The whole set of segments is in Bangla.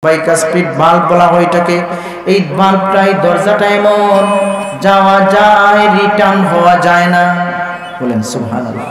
বাইকাসপিড বাল্ব বলা হয় এটাকে। এই বাল্বটাই দরজাটা এমন যাওয়া যায়, রিটার্ন হওয়া যায় না। বলেন সুবহানাল্লাহ।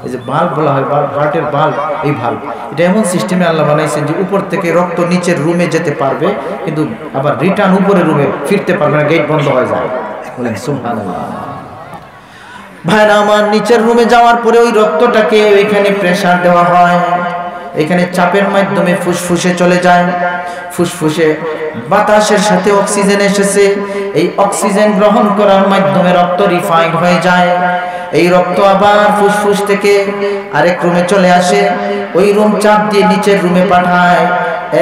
এই যে বাল্ব বলা হয়, হার্টের বাল্ব, এই বাল্ব এটা এমন সিস্টেমে আল্লাহ বানাইছেন যে উপর থেকে রক্ত নিচের রুমে যেতে পারবে, কিন্তু আবার রিটার্ন উপরের রুমে ফিরতে পারবে না, গেট বন্ধ হয়ে যায়। বলেন সুবহানাল্লাহ। ভাইরা আমার, নিচের রুমে যাওয়ার পরে ওই রক্তটাকে ওইখানে প্রেসার দেওয়া হয়, এখানে চাপের মাধ্যমে ফুসফুসে চলে যায়। ফুসফুসে বাতাসের সাথে অক্সিজেন এসেছে, এই অক্সিজেন গ্রহণ করার মাধ্যমে রক্ত রিফাইন্ড হয়ে যায়। এই রক্ত আবার ফুসফুস থেকে আরেক রুমে চলে আসে, ওই রুম চাপ দিয়ে নিচের রুমে পাঠায়।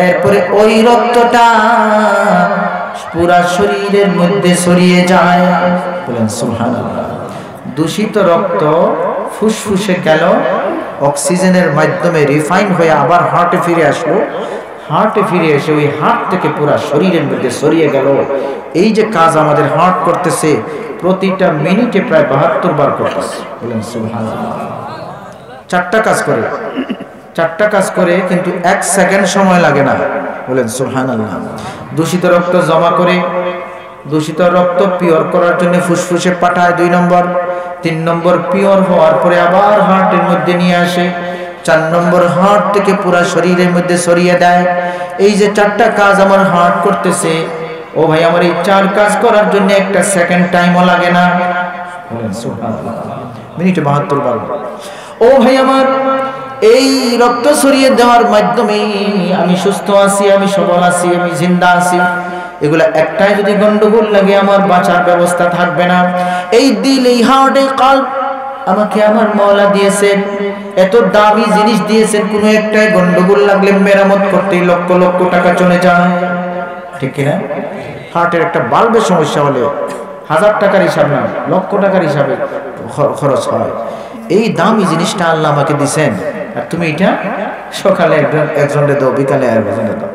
এরপরে ওই রক্তটা পুরা শরীরের মধ্যে ছড়িয়ে যায়। বলেন সুবহানাল্লাহ। দূষিত রক্ত ফুসফুসে গেল, অক্সিজেনের মাধ্যমে রিফাইন হয়ে আবার হার্টে ফিরে আসলো, হার্টে ফিরে এসে ওই হার্ট থেকে পুরা শরীরের মধ্যে ছড়িয়ে গেল। এই যে কাজ আমাদের হার্ট করতেছে, প্রতিটা মিনিটে প্রায় 72 বার করতেছে। বলেন সুবহানাল্লাহ। চারটা কাজ করে কিন্তু 1 সেকেন্ড সময় লাগে না। বলেন সুবহানাল্লাহ। দূষিত রক্ত জমা করে, দূষিত রক্ত পিওর করার জন্য ফুসফুসে পাঠায় 2 নম্বর, 3 নম্বর পিওর হওয়ার পরে আবার হার্টের মধ্যে নিয়ে আসে, 4 নম্বর হার্ট থেকে পুরা শরীরের মধ্যে ছড়িয়ে দেয়। এই যে 4টা কাজ আমার হার্ট করতেছে, ও ভাই আমার এই 4 কাজ করার জন্য 1 সেকেন্ড টাইমও লাগে না। বলেন সুবহানাল্লাহ। মিনিটে 72 বার। ও ভাই আমার, এই রক্ত ছড়িয়ে দেওয়ার মাধ্যমে আমি সুস্থ আছি, আমি সবল আছি, আমি জিন্দা আছি। এগুলা একটাই যদি গন্ডগোল লাগে আমার বাঁচার ব্যবস্থা থাকবে না। এই দিল, এই হার্ট, এই কলব আমাকে আমার মাওলা দিয়েছেন, এত দামি জিনিস দিয়েছেন, কোনো একটাই গন্ডগোল লাগলে মেরামত করতে লক্ষ লক্ষ টাকা চলে যায়, ঠিক কিনা? হার্টের একটা বাল্বের সমস্যা হলে 1000 টাকার হিসাব না, লক্ষ টাকার হিসাবে খরচ হয়। এই দামি জিনিসটা আল্লাহ আমাকে দিয়েছেন, আর তুমি এটা সকালে একজনকে দাও, বিকালে একজনকে দাও।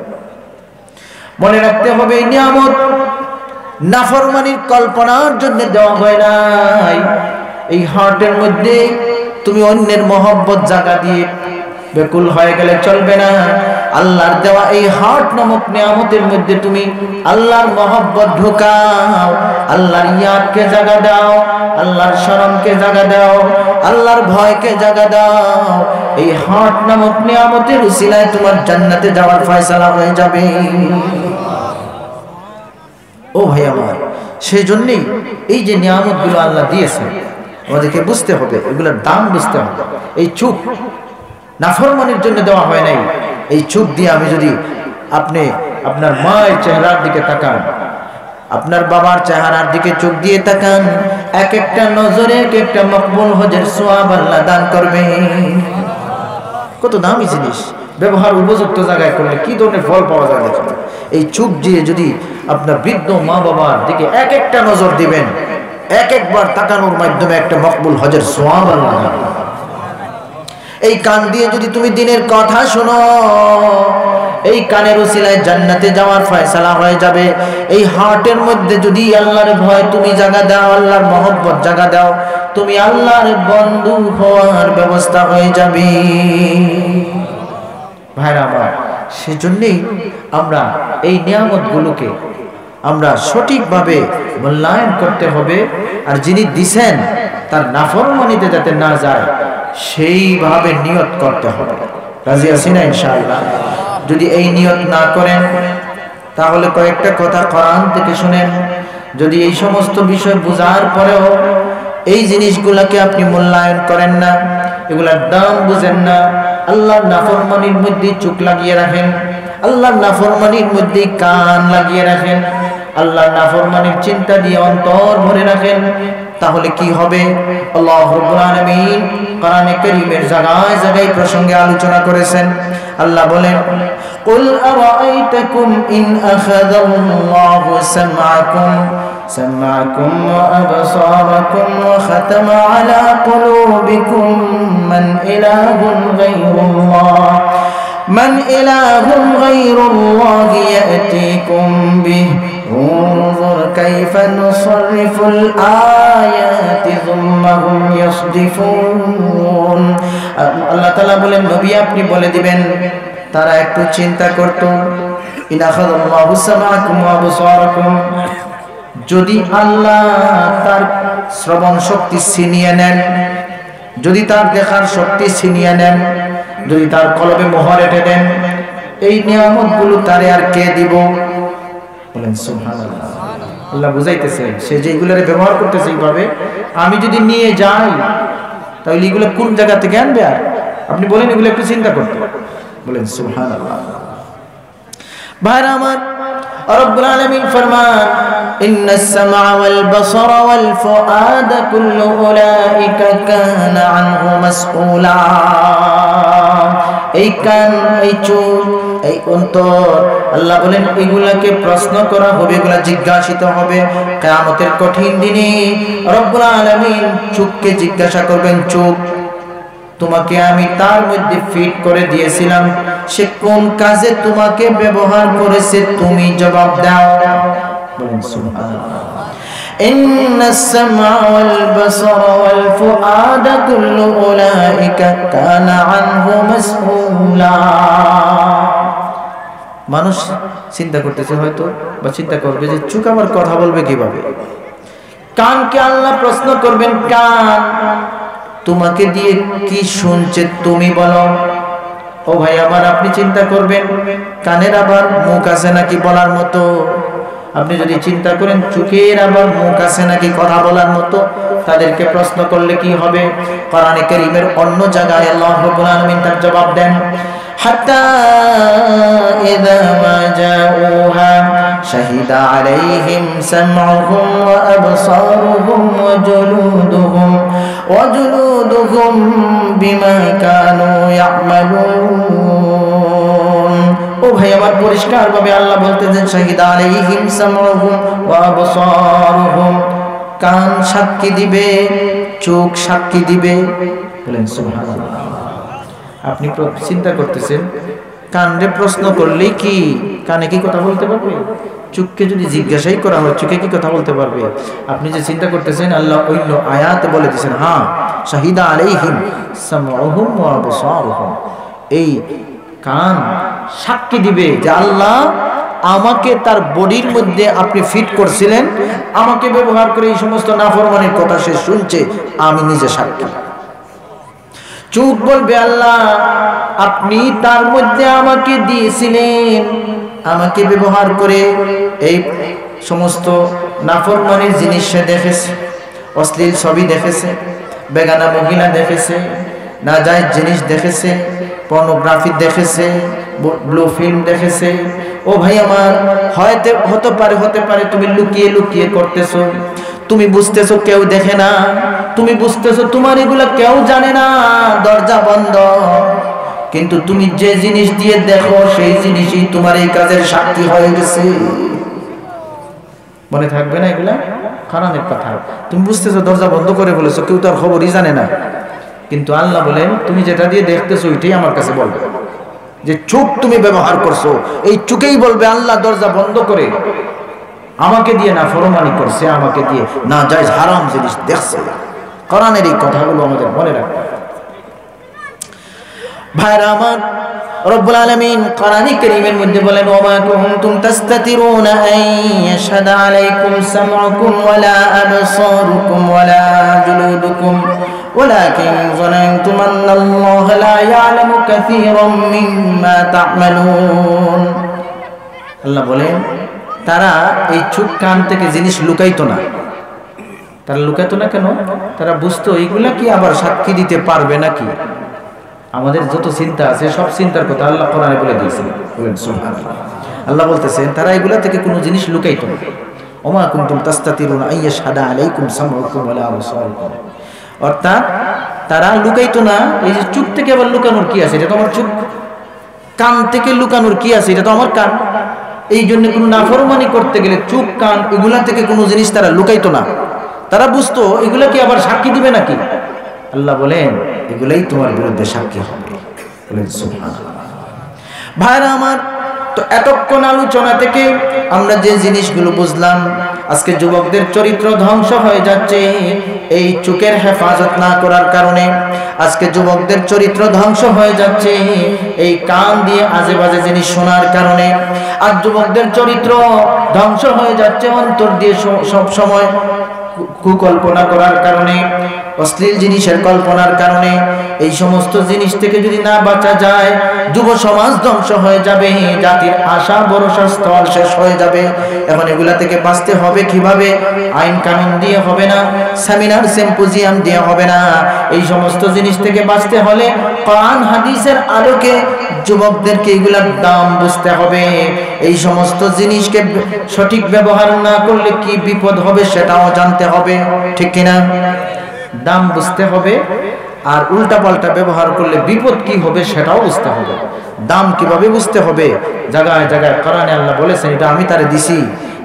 মনে রাখতে হবে, এই নিয়ামত নাফরমানির কল্পনার জন্য দেওয়া হয় নাই। এই হার্টের মধ্যে তুমি অন্যের মহব্বত জায়গা দিয়ে বেকুল হয়ে গেলে চলবে না। আল্লাহর দেওয়া এই হার্ট নামক নিয়ামতের মধ্যে তুমি আল্লাহর মহব্বত ঢুকাও, আল্লাহর ইয়াদকে জায়গা দাও, আল্লাহর শরমকে জায়গা দাও, আল্লাহর ভয়কে জায়গা দাও। এই হার্ট নামক নিয়ামতের উসিলায় তোমার জান্নাতে যাওয়ার ফয়সালা হয়ে যাবে। ও ভাই আমার, সেই জন্যই এই যে নিয়ামতগুলো আল্লাহ দিয়েছে আমাদেরকে বুঝতে হবে, এগুলোর দাম বুঝতে হবে। এই চোখ নাফরমানির জন্য দেওয়া হয় নাই। এই চোখ দিয়ে আমি যদি আপনি আপনার মায়ের চেহারার দিকে তাকান, আপনার বাবার চেহারার দিকে চোখ দিয়ে তাকান, এক একটা নজরে এক একটা মকবুল হজের সওয়াব আল্লাহ দান করবে। কত দামি জিনিস, ব্যবহার উপযুক্ত জায়গায় করলে কি ধরনের ফল পাওয়া যায় দেখুন। এই চোখ দিয়ে যদি আপনার বৃদ্ধ মা বাবার দিকে এক একটা নজর দিবেন, এক একবার তাকানোর মাধ্যমে একটা মকবুল হজের সওয়াব আল্লাহ দান। এই কান দিয়ে যদি তুমি দিনের কথা শোনো, এই কানের উসিলায় জান্নাতে যাওয়ার ফয়সালা হয়ে যাবে। এই হার্টের মধ্যে যদি আল্লাহর ভয় তুমি জায়গা দাও, আল্লাহর মহব্বত জায়গা দাও, তুমি আল্লাহর বন্ধু হওয়ার ব্যবস্থা হয়ে যাবে। ভাইরা আমার, সেজন্যই আমরা এই নিয়ামতগুলোকে আমরা সঠিকভাবে মূল্যায়ন করতে হবে, আর যিনি দিছেন তার নাফরমানিতে যাতে না যায় সেইভাবে নিয়ত করতে হবে। রাজি আছি না ইনশাআল্লাহ? যদি এই নিয়ত না করেন তাহলে কয়েকটা কথা কোরআন থেকে শুনেন। যদি এই সমস্ত বিষয় বোঝার পরেও এই জিনিসগুলোকে আপনি মূল্যায়ন করেন না, এগুলার দাম বুঝেন না, আল্লাহর নাফরমানির মধ্যে চোখ লাগিয়ে রাখেন, আল্লাহর নাফরমানির মধ্যে কান লাগিয়ে রাখেন, আল্লাহর নাফরমানির চিন্তা দিয়ে অন্তর ভরে রাখেন, তাহলে কি হবে? আল্লাহ রাব্বুল আলামিন কোরআনে কারীমের জায়গায় জায়গায় প্রসঙ্গে আলোচনা করেছেন। আল্লাহ বলেন, কুল আরাআইতাকুম ইন আখাযাল্লাহু সামআকুম ওয়া আবসারাকুম ওয়া খাতামা আলা কুলুবিকুম মান ইলাহুন গায়রুল্লাহ ইয়াতিকুম বিহি انظر كيف نصرف الآيات ثم هم يصدفون। আল্লাহ তাআলা বলেন, নবী আপনি বলে দিবেন তারা একটু চিন্তা করত, ইন আখাযাল্লাহু সামাআকুম ওয়া আবসারাকুম, যদি আল্লাহ তার শ্রবণ শক্তি ছিনিয়ে নেন, যদি তার দেখার শক্তি ছিনিয়ে নেন, যদি তার কলবে মোহর এঁটে দেন, এই নিয়ামতগুলো তারে আর কে দিব? বলেন সুবহানাল্লাহ। আল্লাহ বুঝাইতেছে সে যেগুলোরে ব্যবহার করতেছে এইভাবে, আমি যদি নিয়ে যাই তাহলে এগুলো কোন জায়গা থেকে আনবে? আর আপনি বলেন এগুলো একটু চিন্তা করতে। বলেন সুবহানাল্লাহ। ভাইরা আমার, রব্বুল আলামিন ফরমান, ইন্নাস সামআ ওয়াল বাসারা ওয়াল ফুআদা কুল্লু উলাইকা কানা আনহু মাসউলা। এই কান, এই চোখ, এই অন্তর, আল্লাহ বলেন এগুলাকে প্রশ্ন করা হবে, এগুলা জিজ্ঞাসিত হবে কিয়ামতের কঠিন দিনে। রব্বুল আলামিন চোখকে জিজ্ঞাসা করবেন, চোখ তোমাকে আমি তার মধ্যে ফিট করে দিয়েছিলাম, সে কোন কাজে তোমাকে ব্যবহার করেছে, তুমি জবাব দাও। বলেন সুবহানাল্লাহ। ইন্নাস সামআ ওয়াল বাসারা ওয়াল ফুআদা কুল্লু উলাইকা কানা আনহু মাসউলা। মানুষ চিন্তা করতেছে হয়তো, বা চিন্তা করবে যে চোখ আমার কথা বলবে কিভাবে। কানকে আল্লাহ প্রশ্ন করবেন, কান তোমাকে দিয়ে কি শুনছে তুমি বলো। ও ভাই আমার, আপনি চিন্তা করবেন কানের আবার মুখ আছে নাকি বলার মতো। আপনি যদি চিন্তা করেন চোখের আবার মুখ আছে নাকি কথা বলার মতো, তাদেরকে প্রশ্ন করলে কি হবে? কোরআনে কারীমের অন্য জায়গায় আল্লাহ রাব্বুল আলামিন তার জবাব দেন, হাত্তা ইযা মা জাউহা শাহিদা আলাইহিম সামউহুম ওয়া আবসারুহুম ওয়া জুলুদুহুম বিমা কানু ইয়ামালুন। ও ভাই আমার, পরিষ্কার ভাবে আল্লাহ বলতেছেন, শাহিদা আলাইহিম সামউহুম ওয়া আবসারুহুম, কান সাক্ষী দিবে, চোখ সাক্ষী দিবে। বলেন সুবহানাল্লাহ। আপনি চিন্তা করতেছেন কানে প্রশ্ন করলে কি কানে কি কথা বলতে পারবে? চোখকে যদি জিজ্ঞাসাই করা হয় চোখে কি কথা বলতে পারবে? আপনি যে চিন্তা করতেছেন, আল্লাহ অন্য আয়াতে বলে দিয়েছেন, হ্যাঁ শাহিদা আলাইহিম সামউহুম ওয়া আবসারুহুম, এই কান সাক্ষী দিবে যে আল্লাহ আমাকে তার বডির মধ্যে আপনি ফিট করছিলেন, আমাকে ব্যবহার করে এই সমস্ত নাফরমানির কথা সে শুনছে, আমি নিজে সাক্ষী। চোখ বলবে, আল্লাহ আপনি তার মধ্যে আমাকে দিয়েছিলেন, আমাকে ব্যবহার করে এই সমস্ত নাফরমানির জিনিস সে দেখেছে, অশ্লীল ছবি দেখেছে, বেগানা মহিলা দেখেছে, নাজায়েজ জিনিস দেখেছে, পর্নোগ্রাফি দেখেছে, ব্লু ফিল্ম দেখেছে। ও ভাই আমার, হতে পারে তুমি লুকিয়ে লুকিয়ে করতেছো, তুমি বুঝতেছো কেউ দেখে না, তুমি বুঝতেছো তোমার এগুলা কেউ জানে না, দরজা বন্ধ, কিন্তু তুমি যে জিনিস দিয়ে দেখো সেই জিনিসই তোমার এই কাজের সাক্ষী হয়ে গেছে। মনে থাকবে না এগুলা? কোরআনের কথা। তুমি বুঝতেছো দরজা বন্ধ করে বলেছো, কেউ তার খবরই জানে না, কিন্তু আল্লাহ বলেন তুমি যেটা দিয়ে দেখতেছো ওইটাই আমার কাছে বলবে। যে চোখ তুমি ব্যবহার করছো, এই চোখেই বলবে আল্লাহ দরজা বন্ধ করে আমাকে দিয়ে না ফরমানি করছে, আমাকে দিয়ে না জায়েজ হারাম জিনিস দেখছে। কোরআনের এই কথাগুলো আমাদের মনে রাখতে হবে। ভাইরা আমার, রব্বুল আলামিন কোরআনে কারীমের মধ্যে বলেন, ওয়া কুনতুম তাস্তাতিরুনা আন ইয়াশহাদা আলাইকুম সামউকুম ওয়ালা আবসারুকুম ওয়ালা জুলুদুকুম ওয়ালাকিন যানানতুম আন্নাল্লাহা লা ইয়ালামু কাসীরাম মিম্মা তা'মালুন। আল্লাহ বলেন তারা এই চোখ কান থেকে জিনিস লুকাইতো না। তারা লুকাইতো না কেন? তারা বুঝতো এইগুলা কি আবার সাক্ষী দিতে পারবে নাকি। আমাদের যত চিন্তা আছে সব চিন্তার কথা আল্লাহ কোরআনে বলে দিয়েছেন। বলেন সুবহানাল্লাহ। আল্লাহ বলতেছেন তারা এগুলা থেকে কোনো জিনিস লুকাইতো না। ওমা কুনতুম তাস্তাতিরুনা আন ইয়াশহাদা আলাইকুম সামউকুম ওয়ালা আবসারুকুম, অর্থাৎ তারা লুকাইতো না। এই যে চোখ থেকে আবার লুকানোর কি আছে? এটা তো আমার চোখ। কান থেকে লুকানোর কি আছে? এটা তো আমার কান। এই জন্য কোনো নাফরমানি করতে গেলে চোখ কান এগুলা থেকে কোনো জিনিস তারা লুকাইতো না। তারা বুঝতো এগুলা কি আবার সাক্ষী দিবে নাকি। আল্লাহ বলেন এগুলাই তোমার বিরুদ্ধে সাক্ষী হবে। বলেন সুবহানাল্লাহ। ভাইরা আমার, তো এতক্ষণ আলোচনা থেকে আমরা যে জিনিসগুলো বুঝলাম, আজকে যুবকদের চরিত্র ধ্বংস হয়ে যাচ্ছে এই চোখের হেফাজত না করার কারণে। আজকে যুবকদের চরিত্র ধ্বংস হয়ে যাচ্ছে এই কান দিয়ে আজে বাজে জিনিস শোনার কারণে। আর যুবকদের চরিত্র ধ্বংস হয়ে যাচ্ছে অন্তর দিয়ে সব সময় কুকল্পনা করার কারণে, অশ্লীল জিনিসের কল্পনার কারণে। এই সমস্ত জিনিস থেকে যদি না বাঁচা যায়, যুব সমাজ ধ্বংস হয়ে যাবে, জাতির আশা ভরসা স্থল শেষ হয়ে যাবে। এখন এগুলা থেকে বাঁচতে হবে কিভাবে? আইন কানুন দিয়ে হবে না, সেমিনার সিম্পোজিয়াম দিয়ে হবে না। এই সমস্ত জিনিস থেকে বাঁচতে হলে কোরআন হাদিসের আলোকে যুবকদেরকে এগুলার দাম বুঝতে হবে। এই সমস্ত জিনিসকে সঠিক ব্যবহার না করলে কি বিপদ হবে সেটাও জানতে হবে, ঠিক কিনা? দাম বুঝতে হবে, আর উল্টা পাল্টা ব্যবহার করলে বিপদ কি হবে সেটাও বুঝতে হবে। দাম কিভাবে বুঝতে হবে? জায়গায় জায়গায় কোরআনে আল্লাহ বলেছেন এটা আমি তারে দিছি,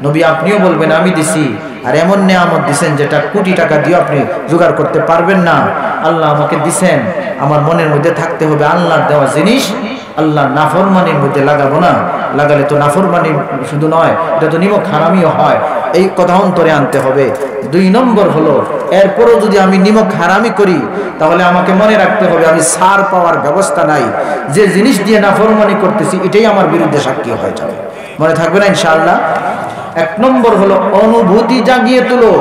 নবী আপনিও বলবেন আমি দিছি। আর এমন নেয়ামত দিছেন যেটা কোটি টাকা দিয়ে আপনি জোগাড় করতে পারবেন না। আল্লাহ আমাকে দিছেন, আমার মনের মধ্যে থাকতে হবে আল্লাহর দেওয়া জিনিস আল্লাহ নাফরমানির মধ্যে লাগাবো না। লাগালে তো নাফরমানি শুধু নয়, এটা তো নিমক হারামিও হয়। এই কথা অন্তরে আনতে হবে। 2 নম্বর হলো, এরপরও যদি আমি নিমক হারামি করি তাহলে আমাকে মনে রাখতে হবে আমি ছাড় পাওয়ার ব্যবস্থা নাই। যে জিনিস দিয়ে নাফরমানি করতেছি এটাই আমার বিরুদ্ধে সাক্ষী হয়ে যাবে। মনে থাকবে না ইনশাআল্লাহ? 1 নম্বর হলো অনুভূতি জাগিয়ে তুলো।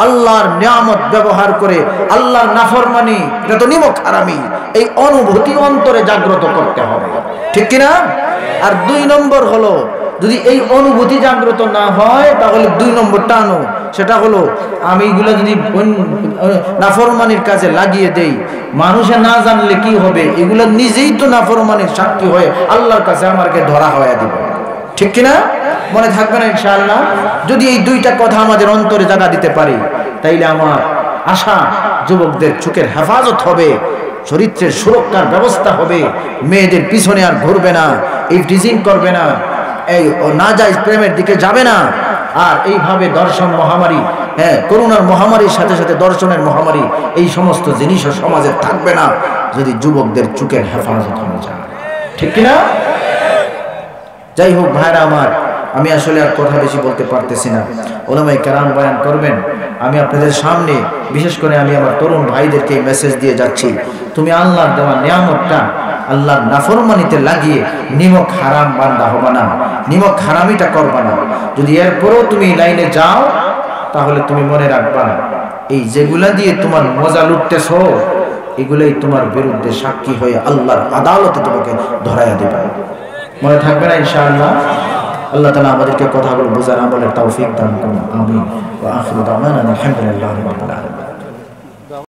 আল্লাহর নিয়ামত ব্যবহার করে আল্লাহর নাফরমানি, এটা তো নিমক হারামি, এই অনুভূতি অন্তরে জাগ্রত করতে হবে, ঠিক কিনা? আর 2 নম্বর হলো, যদি এই অনুভূতি জাগ্রত না হয় তাহলে 2 নম্বর টানো, সেটা হলো আমি এগুলো যদি নাফরমানির কাজে লাগিয়ে দেই, মানুষে না জানলে কি হবে? এগুলো নিজেই তো নাফরমানির সাক্ষী হয়ে আল্লাহর কাছে আমাকে ধরা হয়ে দিবে, ঠিক কিনা? মনে থাকবে না ইনশাআল্লাহ? যদি এই 2টা কথা আমাদের অন্তরে জায়গা দিতে পারি তাইলে আমার আশা যুবকদের চোখের হেফাজত হবে, চরিত্রের সুরক্ষার ব্যবস্থা হবে, মেয়েদের পিছনে আর ঘুরবে না, ইফটিজিং করবে না, এই নাজায়েজ প্রেমের দিকে যাবে না। আর এইভাবে দর্শন মহামারী, করোনার মহামারীর সাথে সাথে দর্শনের মহামারী, এই সমস্ত জিনিসও সমাজে থাকবে না যদি যুবকদের চোখের হেফাজত হয়ে যায়, ঠিক কিনা? যাই হোক ভাইরা আমার, আমি আসলে আর কথা বেশি বলতে পারতেছি না। ওলামায়ে কেরাম বয়ান করবেন, আমি আপনাদের সামনে বিশেষ করে আমি আমার তরুণ ভাইদেরকে মেসেজ দিয়ে যাচ্ছি, তুমি আল্লাহর দেওয়া নিয়ামতটা আল্লাহর নাফরমানিতে লাগিয়ে নিমক হারাম বান্দা হবে না, নিমক হারামিটা করবা না। যদি এরপরও তুমি লাইনে যাও তাহলে তুমি মনে রাখবা এই যেগুলা দিয়ে তোমার মজা লুটতেছো এগুলাই তোমার বিরুদ্ধে সাক্ষী হয়ে আল্লাহর আদালতে তোমাকে ধরাইয়া দেবে। মনে থাকবে না ইনশাআল্লাহ? আল্লাহ তাআলা আমাদেরকে কথাগুলো বোঝার আমলের তৌফিক দান করুন। আমিন। ওয়া আখিরু দাওয়ানা আলহামদুলিল্লাহি রাব্বিল আলামিন।